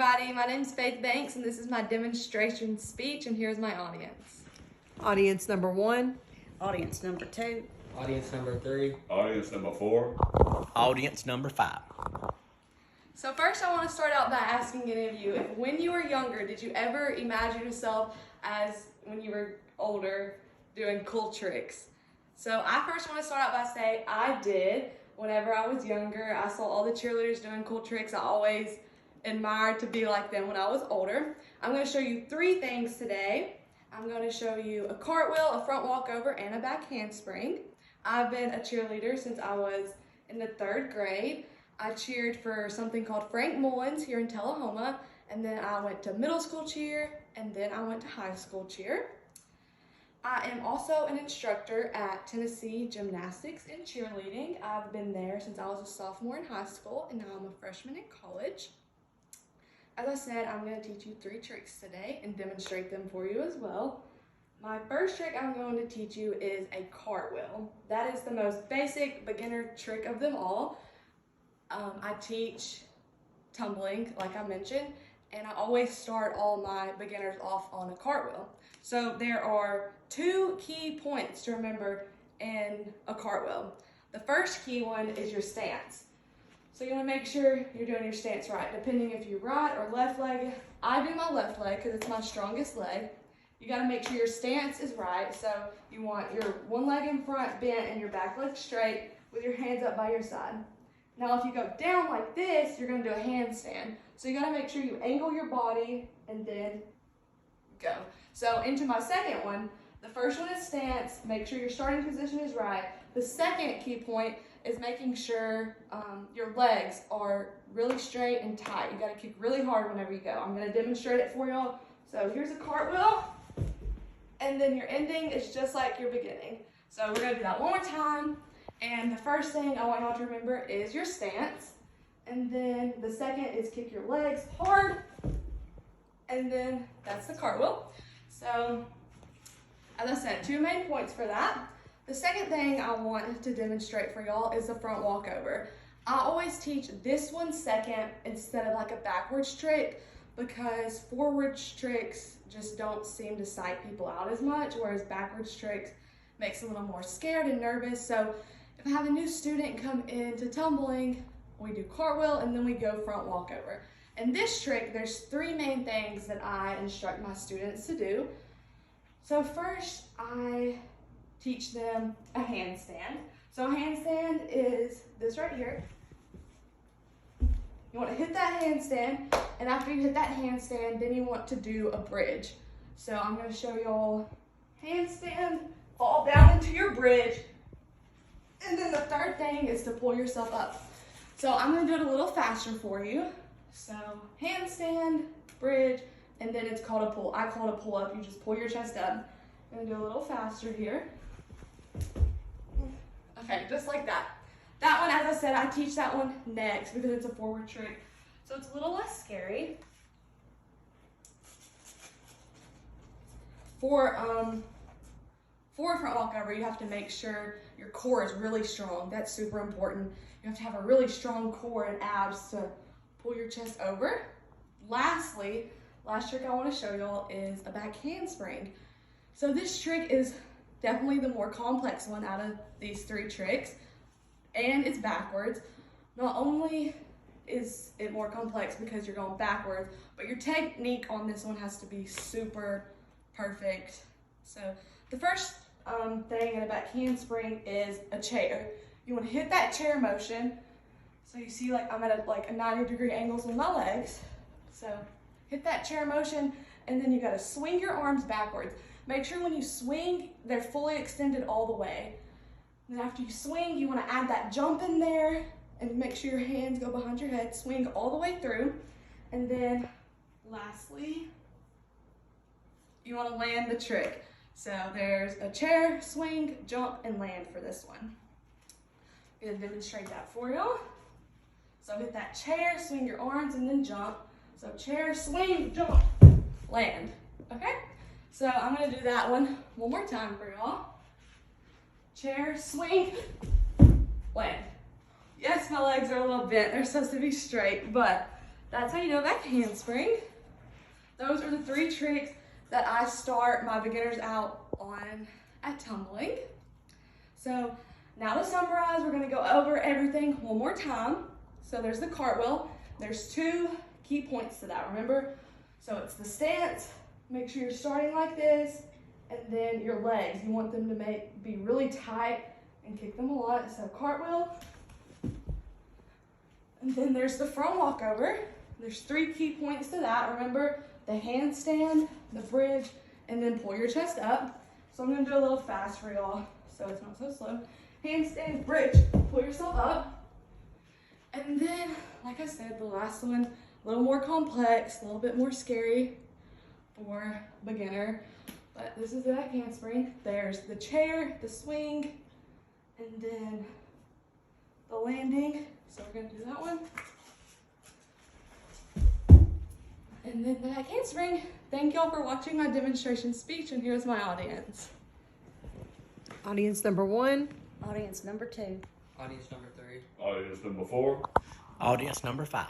everybody, my name is Faith Banks and this is my demonstration speech, and here's my audience. Audience number 1. Audience number 2. Audience number 3. Audience number 4. Audience number 5. So first I want to start out by asking any of you, if when you were younger, did you ever imagine yourself as, when you were older, doing cool tricks? So I first want to start out by saying I did. Whenever I was younger, I saw all the cheerleaders doing cool tricks. I always admired to be like them when I was older. I'm going to show you 3 things today. I'm going to show you a cartwheel, a front walkover, and a back handspring. I've been a cheerleader since I was in the 3rd grade. I cheered for something called Frank Mullins here in Tullahoma, and then I went to middle school cheer, and then I went to high school cheer. I am also an instructor at Tennessee Gymnastics and Cheerleading. I've been there since I was a sophomore in high school, and now I'm a freshman in college. As I said, I'm going to teach you 3 tricks today and demonstrate them for you as well. My first trick I'm going to teach you is a cartwheel. That is the most basic beginner trick of them all. I teach tumbling, like I mentioned, and I always start all my beginners off on a cartwheel. So there are 2 key points to remember in a cartwheel. The first key one is your stance. So you want to make sure you're doing your stance right, depending if you're right or left leg. I do my left leg because it's my strongest leg. You got to make sure your stance is right. So you want your one leg in front bent and your back leg straight with your hands up by your side. Now if you go down like this, you're going to do a handstand. So you got to make sure you angle your body and then go. So into my second one, the first one is stance. Make sure your starting position is right. The second key point is making sure your legs are really straight and tight. You got to kick really hard whenever you go. I'm going to demonstrate it for y'all. So here's a cartwheel, and then your ending is just like your beginning. So we're going to do that one more time. And the first thing I want y'all to remember is your stance. And then the second is kick your legs hard. And then that's the cartwheel. So, as I said, 2 main points for that. The second thing I want to demonstrate for y'all is the front walkover. I always teach this one second instead of like a backwards trick because forwards tricks just don't seem to psych people out as much, whereas backwards tricks makes them a little more scared and nervous. So if I have a new student come into tumbling, we do cartwheel and then we go front walkover. In this trick, there's 3 main things that I instruct my students to do. So first, I teach them a handstand. So a handstand is this right here. You want to hit that handstand, and after you hit that handstand, then you want to do a bridge. So I'm going to show y'all handstand, fall down into your bridge, and then the third thing is to pull yourself up. So I'm going to do it a little faster for you. So handstand, bridge, and then it's called a pull. I call it a pull up. You just pull your chest up. I'm going to do a little faster here. Okay, just like that. That one, as I said, I teach that one next because it's a forward trick. So it's a little less scary. For a front walkover, you have to make sure your core is really strong. That's super important. You have to have a really strong core and abs to pull your chest over. Lastly, last trick I want to show y'all is a back handspring. So this trick is definitely the more complex one out of these 3 tricks, and it's backwards. Not only is it more complex because you're going backwards, but your technique on this one has to be super perfect. So the first thing in a back handspring is a chair. You want to hit that chair motion. So you see like I'm at a 90-degree angles with my legs. So hit that chair motion, and then you got to swing your arms backwards. Make sure when you swing, they're fully extended all the way. Then after you swing, you want to add that jump in there and make sure your hands go behind your head. Swing all the way through. And then lastly, you want to land the trick. So there's a chair, swing, jump, and land for this one. I'm going to demonstrate that for y'all. So hit that chair, swing your arms, and then jump. So chair, swing, jump, land. Okay? So I'm going to do that one more time for y'all. Chair, swing, land. Yes, my legs are a little bent. They're supposed to be straight, but that's how you do a back handspring. Those are the 3 tricks that I start my beginners out on at tumbling. So now to summarize, we're gonna go over everything one more time. So there's the cartwheel. There's 2 key points to that, remember? So it's the stance, make sure you're starting like this, and then your legs. You want them to be really tight and kick them a lot. So cartwheel. And then there's the front walkover. There's 3 key points to that. Remember, the handstand, the bridge, and then pull your chest up. So I'm gonna do a little fast for y'all so it's not so slow. Handstand, bridge, pull yourself up. And then, like I said, the last one, a little more complex, a little bit more scary for beginner. But this is the back handspring. There's the chair, the swing, and then the landing. So we're gonna do that one. And then the back handspring. Thank y'all for watching my demonstration speech, and here's my audience. Audience number 1. Audience number 2. Audience number 3. Audience number 4. Audience number 5.